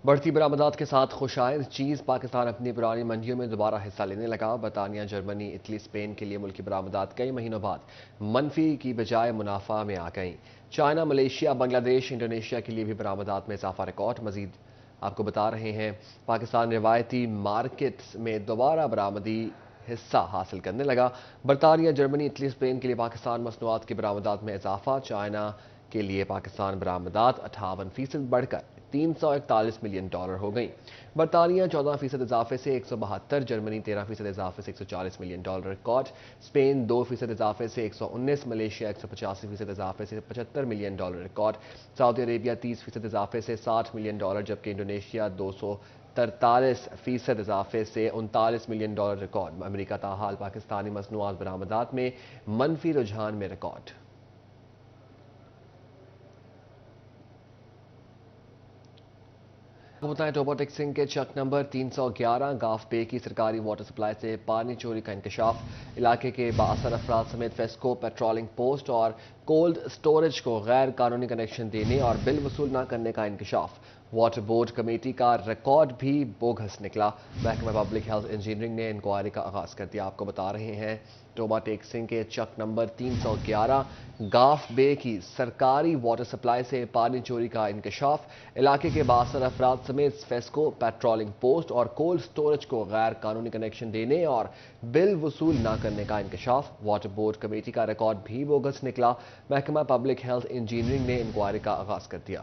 بڑھتی برآمدات کے ساتھ خوشائند چیز پاکستان اپنی پرانی منڈیوں میں دوبارہ حصہ لینے لگا۔ برطانیہ، جرمنی، اٹلی، اسپین کے لیے ملکی برآمدات کئی مہینوں بعد منفی کی بجائے منافع میں آ گئیں۔ چائنا، ملیشیا، بنگلہ دیش، انڈونیشیا کے لیے بھی برآمدات میں اضافہ ریکارڈ۔ مزید آپ کو بتا رہے ہیں، پاکستان روایتی مارکیٹ میں دوبارہ برآمدی حصہ حاصل کرنے لگا۔ برطانیہ، جرمنی، اٹلی، اسپین کے لیے پاکستان مصنوعات کی برآمدات میں اضافہ۔ چائنا کے لیے پاکستان برآمدات 58% بڑھ کر $341 ملین ہو گئیں۔ برطانیہ 14% اضافے سے 172، جرمنی 13% اضافے سے $140 ملین ریکارڈ، اسپین 2% اضافے سے 119، ملیشیا 185% اضافے سے $75 ملین ریکارڈ، سعودی عربیہ 30% اضافے سے $60 ملین، جبکہ انڈونیشیا 243% اضافے سے $39 ملین ریکارڈ۔ امریکہ تاحال پاکستانی مصنوعات برآمدات میں منفی رجحان میں ریکارڈ۔ آپ کو بتائیں، ٹوبا ٹیکسنگ کے چک نمبر 311 گاف بے کی سرکاری واٹر سپلائی سے پانی چوری کا انکشاف۔ علاقے کے بااثر افراد سمیت فیسکو، پیٹرولنگ پوسٹ اور کولڈ سٹوریج کو غیر قانونی کنیکشن دینے اور بل وصول نہ کرنے کا انکشاف۔ واٹر بورڈ کمیٹی کا ریکارڈ بھی بوگس نکلا۔ محکمہ پبلک ہیلتھ انجینئرنگ نے انکوائری کا آغاز کر دیا۔ آپ کو بتا رہے ہیں، ٹوبا ٹیکسنگ کے چک نمبر 311 گاف بے کی سرکاری واٹر سپلائی سے پانی چوری کا انکشاف۔ علاقے کے بااثر افراد سمیت فیسکو، پیٹرولنگ پوسٹ اور کولڈ سٹوریج کو غیر قانونی کنیکشن دینے اور بل وصول نہ کرنے کا انکشاف۔ واٹر بورڈ کمیٹی کا ریکارڈ بھی بوگس نکلا۔ محکمہ پبلک ہیلتھ انجینئرنگ نے انکوائری کا آغاز کر دیا۔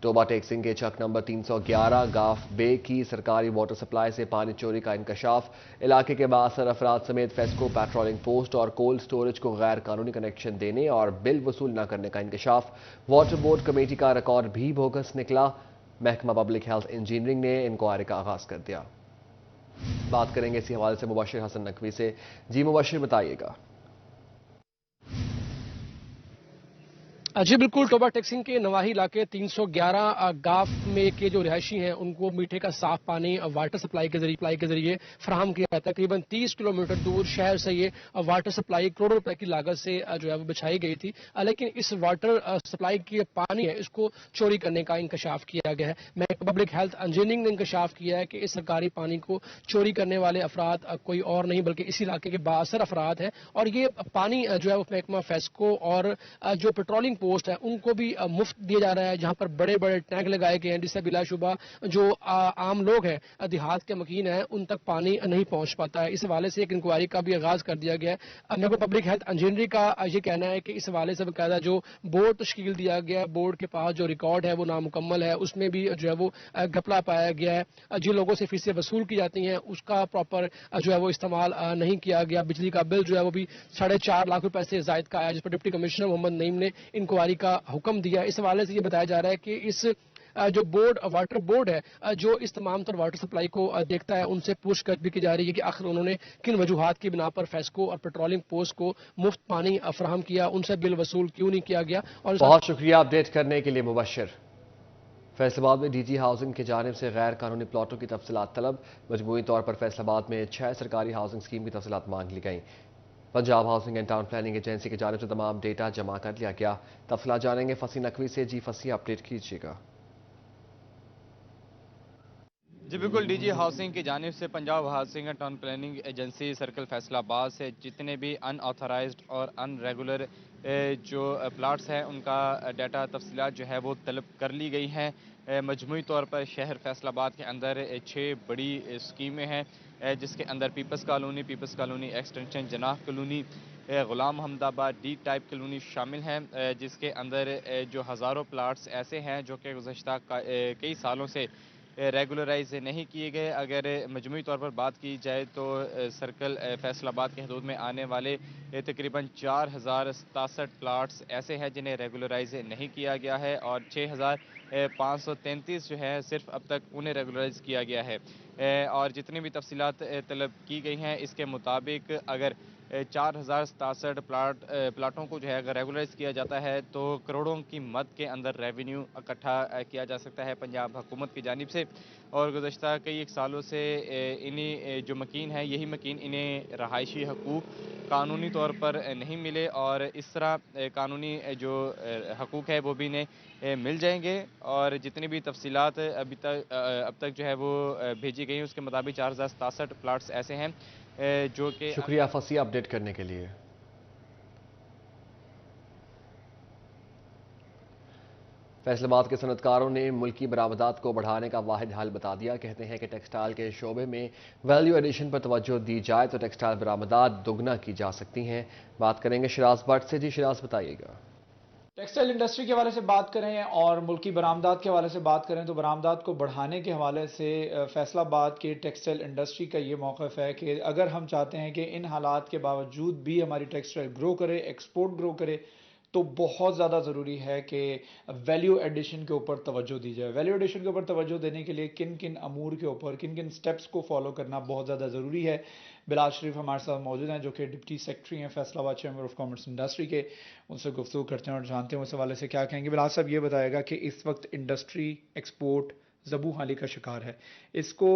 ٹوبا ٹیکسنگ کے چک نمبر 311 گاف بے کی سرکاری واٹر سپلائی سے پانی چوری کا انکشاف۔ علاقے کے بااثر افراد سمیت فیسکو، پیٹرولنگ پوسٹ اور کولڈ سٹوریج کو غیر قانونی کنیکشن دینے اور بل وصول نہ کرنے کا انکشاف۔ واٹر بورڈ کمیٹی کا ریکارڈ بھی بوگس نکلا۔ محکمہ پبلک ہیلتھ انجینئرنگ نے انکوائری کا آغاز کر دیا۔ بات کریں گے اسی حوالے سے مبشر حسن نقوی سے۔ جی مبشر، بتائیے گا۔ جی بالکل، ٹوبا ٹیکسنگ کے نواحی علاقے 311 گاف میں کے جو رہائشی ہیں ان کو میٹھے کا صاف پانی واٹر سپلائی کے ذریعے فراہم کیا جاتا ہے۔ تقریباً 30 کلومیٹر دور شہر سے یہ واٹر سپلائی کروڑوں روپے کی لاگت سے جو ہے وہ بچھائی گئی تھی، لیکن اس واٹر سپلائی کی پانی ہے اس کو چوری کرنے کا انکشاف کیا گیا ہے۔ محکمہ پبلک ہیلتھ انجینئرنگ نے انکشاف کیا ہے کہ اس سرکاری پانی کو چوری کرنے والے افراد کوئی اور نہیں بلکہ اس علاقے کے بااثر افراد ہیں، اور یہ پانی جو ہے وہ محکمہ فیسکو اور جو پیٹرولنگ پوسٹ ہے ان کو بھی مفت دیا جا رہا ہے، جہاں پر بڑے بڑے ٹینک لگائے گئے ہیں جس سے بلا شبہ جو عام لوگ ہیں، دیہات کے مکین ہیں، ان تک پانی نہیں پہنچ پاتا ہے۔ اس حوالے سے ایک انکوائری کا بھی آغاز کر دیا گیا ہے۔ محکمہ پبلک ہیلتھ انجینئرنگ کا یہ کہنا ہے کہ اس حوالے سے باقاعدہ جو بورڈ تشکیل دیا گیا ہے، بورڈ کے پاس جو ریکارڈ ہے وہ نامکمل ہے، اس میں بھی جو ہے وہ گھپلا پایا گیا ہے۔ جن لوگوں سے فیسیں وصول کی جاتی ہیں اس کا پراپر جو ہے وہ استعمال نہیں کیا گیا۔ بجلی کا بل جو ہے وہ بھی 4.5 لاکھ روپے سے زائد کا آیا، جس پر ڈپٹی کمشنر محمد نعیم نے انکوائری کا حکم دیا۔ اس حوالے سے یہ بتایا جا رہا ہے کہ اس جو واٹر بورڈ ہے جو اس تمام تر واٹر سپلائی کو دیکھتا ہے، ان سے پوچھ گچھ بھی کی جا رہی ہے کہ آخر انہوں نے کن وجوہات کی بنا پر فیسکو اور پیٹرولنگ پوسٹ کو مفت پانی فراہم کیا، ان سے بل وصول کیوں نہیں کیا گیا۔ اور بہت شکریہ اپڈیٹ کرنے کے لیے مبشر۔ فیصل آباد میں ڈی جی ہاؤسنگ کی جانب سے غیر قانونی پلاٹوں کی تفصیلات طلب۔ مجموعی طور پر فیصل آباد میں 6 سرکاری ہاؤسنگ اسکیم کی تفصیلات مانگ لی گئیں۔ Punjab housing and town planning agency کی جانب سے تمام ڈیٹا جمع کر لیا گیا۔ تفصیلات جانیں گے فصیح نقوی سے۔ جی فصیح، اپڈیٹ کیجیے گا۔ جی بالکل، ڈی جی ہاؤسنگ کی جانب سے Punjab housing and town planning agency circle Faisal آباد سے جتنے بھی ان آتھورائزڈ اور ان ریگولر جو پلاٹس ہیں ان کا ڈیٹا تفصیلات جو ہے وہ طلب کر لی گئی ہیں۔ مجموعی طور پر شہر فیصل آباد کے اندر 6 بڑی اسکیمیں ہیں، جس کے اندر پیپلز کالونی ایکسٹینشن جناح کالونی، غلام محمد آباد ڈی ٹائپ کالونی شامل ہیں، جس کے اندر جو ہزاروں پلاٹس ایسے ہیں جو کہ گزشتہ کئی سالوں سے ریگولرائز نہیں کیے گئے۔ اگر مجموعی طور پر بات کی جائے تو سرکل فیصل آباد کے حدود میں آنے والے تقریباً 4067 پلاٹس ایسے ہیں جنہیں ریگولرائز نہیں کیا گیا ہے، اور 6533 جو ہے صرف اب تک انہیں ریگولرائز کیا گیا ہے۔ اور جتنی بھی تفصیلات طلب کی گئی ہیں اس کے مطابق اگر 4067 پلاٹوں کو جو ہے اگر ریگولرائز کیا جاتا ہے تو کروڑوں کی مد کے اندر ریونیو اکٹھا کیا جا سکتا ہے پنجاب حکومت کی جانب سے. اور گزشتہ کئی ایک سالوں سے انہیں جو مکین ہے یہی مکین انہیں رہائشی حقوق قانونی طور پر نہیں ملے, اور اس طرح قانونی جو حقوق ہے وہ بھی انہیں مل جائیں گے. اور جتنی بھی تفصیلات اب تک جو ہے وہ بھیجی گئی ہیں اس کے مطابق 4067 پلاٹس ایسے ہیں جو کہ شکریہ فصیح اپڈیٹ کرنے کے لیے. فیصل آباد کے صنعت کاروں نے ملکی برآمدات کو بڑھانے کا واحد حل بتا دیا. کہتے ہیں کہ ٹیکسٹائل کے شعبے میں ویلیو ایڈیشن پر توجہ دی جائے تو ٹیکسٹائل برآمدات دگنا کی جا سکتی ہیں. بات کریں گے شراز بٹ سے. جی شراز بتائیے گا. ٹیکسٹائل انڈسٹری کے حوالے سے بات کریں اور ملکی برآمدات کے حوالے سے بات کریں تو برآمدات کو بڑھانے کے حوالے سے فیصل آباد کے ٹیکسٹائل انڈسٹری کا یہ موقف ہے کہ اگر ہم چاہتے ہیں کہ ان حالات کے باوجود بھی ہماری ٹیکسٹائل گرو کرے, ایکسپورٹ گرو کرے, تو بہت زیادہ ضروری ہے کہ ویلیو ایڈیشن کے اوپر توجہ دی جائے. ویلیو ایڈیشن کے اوپر توجہ دینے کے لیے کن کن امور کے اوپر کن کن سٹیپس کو فالو کرنا بہت زیادہ ضروری ہے. بلال شریف ہمارے ساتھ موجود ہیں جو کہ ڈپٹی سیکرٹری ہیں فیصل آباد چیمبر آف کامرس انڈسٹری کے. ان سے گفتگو کرتے ہیں اور جانتے ہیں اس حوالے سے کیا کہیں گے. بلال صاحب یہ بتائے گا کہ اس وقت انڈسٹری ایکسپورٹ زبوں حالی کا شکار ہے. اس کو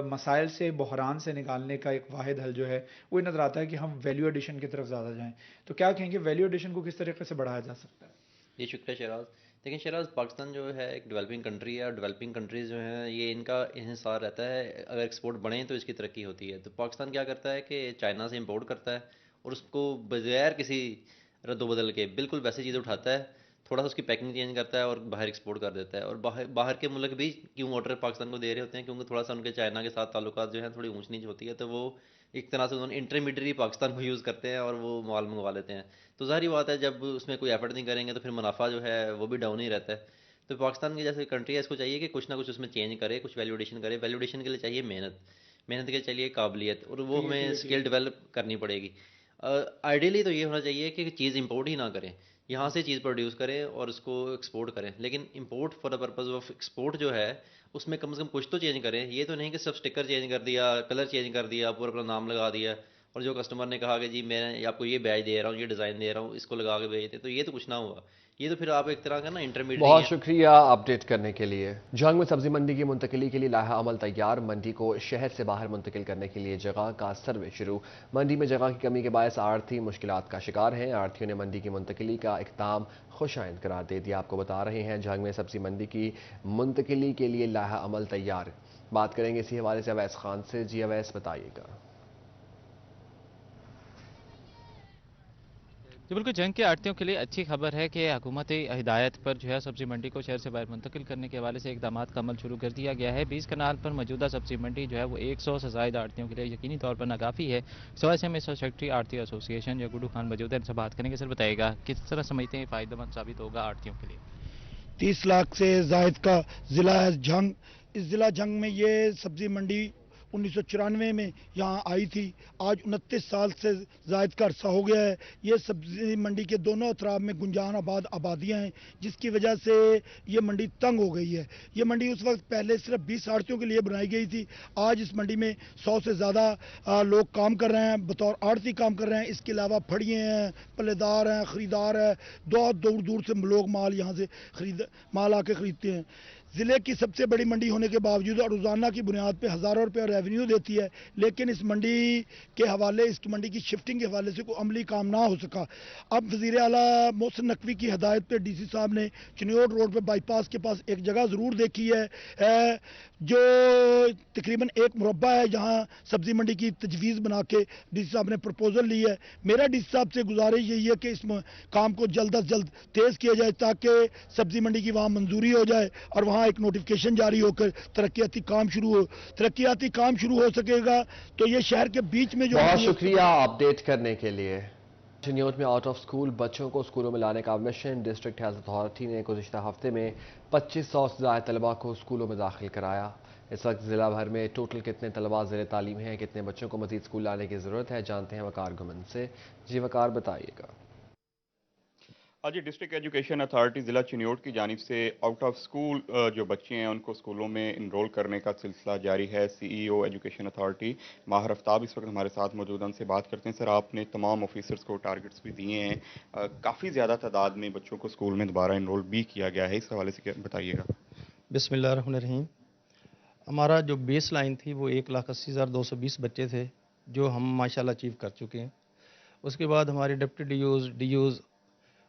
مسائل سے بحران سے نکالنے کا ایک واحد حل جو ہے وہ نظر آتا ہے کہ ہم ویلیو ایڈیشن کی طرف زیادہ جائیں. تو کیا کہیں گے ویلیو ایڈیشن کو کس طریقے سے بڑھایا جا سکتا ہے؟ جی شکریہ شہراز. دیکھیں شہراز, پاکستان جو ہے ایک ڈیولپنگ کنٹری ہے اور ڈیولپنگ کنٹریز جو ہیں یہ ان کا انحصار رہتا ہے. اگر ایکسپورٹ بڑھیں تو اس کی ترقی ہوتی ہے. تو پاکستان کیا کرتا ہے کہ چائنا سے امپورٹ کرتا ہے اور اس کو بغیر کسی رد و بدل کے بالکل ویسی چیز اٹھاتا ہے, تھوڑا سا اس کی پیکنگ چینج کرتا ہے اور باہر ایکسپورٹ کر دیتا ہے. اور باہر کے ملک بھی کیوں آرڈر پاکستان کو دے رہے ہوتے ہیں کیونکہ تھوڑا سا ان کے چائنا کے ساتھ تعلقات جو ہیں تھوڑی اونچ نیچ ہوتی ہے, تو وہ ایک طرح سے انہوں نے انٹرمیڈیٹری پاکستان کو یوز کرتے ہیں اور وہ مال منگوا لیتے ہیں. تو ظاہری بات ہے جب اس میں کوئی ایفرٹ نہیں کریں گے تو پھر منافع جو ہے وہ بھی ڈاؤن ہی رہتا ہے. تو پاکستان کی جیسے کنٹری ہے اس کو چاہیے کہ کچھ نہ کچھ اس میں چینج کرے, کچھ ویلیو ایڈیشن کرے. ویلیو ایڈیشن کے لیے چاہیے محنت کے چاہیے قابلیت, اور وہ ہمیں اسکل ڈیولپ کرنی پڑے گی. آئیڈیلی تو یہ ہونا چاہیے کہ چیز امپورٹ ہی نہ کریں, یہاں سے چیز پروڈیوس کریں اور اس کو ایکسپورٹ کریں. لیکن import for the purpose of export جو ہے اس میں کم سے کم کچھ تو چینج کریں. یہ تو نہیں کہ صرف اسٹکر چینج کر دیا, کلر چینج کر دیا, پورا اپنا نام لگا دیا, اور جو کسٹمر نے کہا کہ جی میں آپ کو یہ بیچ دے رہا ہوں, یہ ڈیزائن دے رہا ہوں, اس کو لگا کے بھیج دیں, تو یہ تو کچھ نہ ہوا. یہ تو پھر آپ ایک طرح کا نا انٹرمیڈیٹ. بہت شکریہ اپڈیٹ کرنے کے لیے. جنگ میں سبزی منڈی کی منتقلی کے لیے لائحہ عمل تیار. منڈی کو شہر سے باہر منتقل کرنے کے لیے جگہ کا سروے شروع. منڈی میں جگہ کی کمی کے باعث آڑھتی مشکلات کا شکار ہیں. آڑھتیوں نے منڈی کی منتقلی کا اقدام خوش آئند قرار دے دیا. آپ کو بتا رہے ہیں جنگ میں سبزی منڈی کی منتقلی کے لیے لائحہ عمل تیار. بات کریں گے اسی حوالے سے اویس خان سے. جی اویس بتائیے گا. جی بالکل, جنگ کے آڑھتیوں کے لیے اچھی خبر ہے کہ حکومتی ہدایت پر جو ہے سبزی منڈی کو شہر سے باہر منتقل کرنے کے حوالے سے اقدامات کا عمل شروع کر دیا گیا ہے. 20 کنال پر موجودہ سبزی منڈی جو ہے وہ 100 سے زائد آڑھتیوں کے لیے یقینی طور پر ناکافی ہے. سوائے میں سیکرٹری آڑھتی ایسوسی ایشن یا گڈو خان موجود ہے, ان سے بات کریں گے. سر بتائے گا کس طرح سمجھتے ہیں فائدہ مند ثابت ہوگا آڑھتیوں کے لیے؟ 30 لاکھ سے زائد کا ضلع ہے جنگ. اس ضلع جنگ میں یہ سبزی منڈی 1994 میں یہاں آئی تھی. آج 29 سال سے زائد کا عرصہ ہو گیا ہے. یہ سبزی منڈی کے دونوں اطراف میں گنجان آباد آبادیاں ہیں جس کی وجہ سے یہ منڈی تنگ ہو گئی ہے. یہ منڈی اس وقت پہلے صرف 20 آڑھتیوں کے لیے بنائی گئی تھی. آج اس منڈی میں 100 سے زیادہ لوگ کام کر رہے ہیں, بطور آڑھتی کام کر رہے ہیں. اس کے علاوہ پھڑیے ہیں, پلے دار ہیں, خریدار ہیں. بہت دور دور سے لوگ مال یہاں سے مال آ کے خریدتے ہیں. ضلع کی سب سے بڑی منڈی ہونے کے باوجود اور روزانہ کی بنیاد پہ ہزاروں روپے ریونیو دیتی ہے, لیکن اس منڈی کے حوالے اس منڈی کی شفٹنگ کے حوالے سے کوئی عملی کام نہ ہو سکا. اب وزیر اعلیٰ محسن نقوی کی ہدایت پہ ڈی سی صاحب نے چنیوڑ روڈ پہ بائی پاس کے پاس ایک جگہ ضرور دیکھی ہے جو تقریباً 1 مربع ہے, جہاں سبزی منڈی کی تجویز بنا کے ڈی سی صاحب نے پرپوزل لی ہے. میرا ڈی سی صاحب سے گزارش یہی ہے کہ اس کام کو جلد از جلد تیز کیا جائے تاکہ سبزی منڈی کی وہاں منظوری ہو جائے اور وہاں ایک نوٹیفکیشن جاری ہو کر ترقیاتی کام شروع ہو سکے گا. تو یہ شہر کے بیچ میں جو بہت شکریہ اپڈیٹ کرنے کے لیے. چنیوٹ میں آؤٹ آف سکول بچوں کو سکولوں میں لانے کا مشن. ڈسٹرکٹ ہیلتھ اتھارٹی نے گزشتہ ہفتے میں 2500 سے زائد طلباء کو سکولوں میں داخل کرایا. اس وقت ضلع بھر میں ٹوٹل کتنے طلباء زیر تعلیم ہیں, کتنے بچوں کو مزید سکول لانے کی ضرورت ہے, جانتے ہیں وقار گمن سے. جی وقار بتائیے گا. آج ڈسٹرکٹ ایجوکیشن اتھارٹی ضلع چنیوٹ کی جانب سے آؤٹ آف اسکول جو بچے ہیں ان کو اسکولوں میں انرول کرنے کا سلسلہ جاری ہے. سی ای او ایجوکیشن اتھارٹی ماہر آفتاب اس وقت ہمارے ساتھ موجود ہیں. ان سے بات کرتے ہیں. سر آپ نے تمام آفیسرز کو ٹارگٹس بھی دیے ہیں, کافی زیادہ تعداد میں بچوں کو اسکول میں دوبارہ انرول بھی کیا گیا ہے, اس حوالے سے بتائیے گا. بسم اللہ الرحمن الرحیم. ہمارا جو بیس لائن تھی وہ 1,80,220 بچے تھے جو ہم ماشاءاللہ اچیو کر چکے ہیں. اس کے بعد ہمارے ڈپٹی ڈی اوز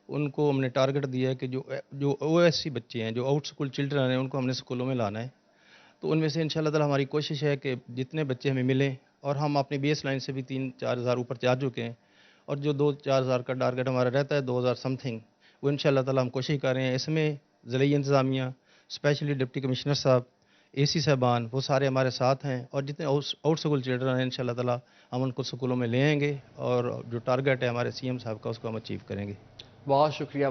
ان کو ہم نے ٹارگٹ دیا ہے کہ جو او ایس سی بچے ہیں, جو آؤٹ اسکول چلڈرن ہیں, ان کو ہم نے اسکولوں میں لانا ہے. تو ان میں سے انشاءاللہ تعالی ہماری کوشش ہے کہ جتنے بچے ہمیں ملیں, اور ہم اپنی بیس لائن سے بھی 3-4 ہزار اوپر جا چکے ہیں, اور جو 2-4 ہزار کا ٹارگٹ ہمارا رہتا ہے 2,000 سم تھنگ, وہ انشاءاللہ تعالی ہم کوشش کر رہے ہیں. اس میں ضلعی انتظامیہ, اسپیشلی ڈپٹی کمشنر صاحب, اے سی صاحبان, وہ سارے ہمارے ساتھ ہیں, اور جتنے آؤٹ اسکول چلڈرن ہیں انشاءاللہ تعالی ہم ان کو اسکولوں میں لے آئیں گے, اور جو ٹارگٹ ہے ہمارے سی ایم صاحب کا اس کو ہم اچیو کریں گے. بہت شکریہ.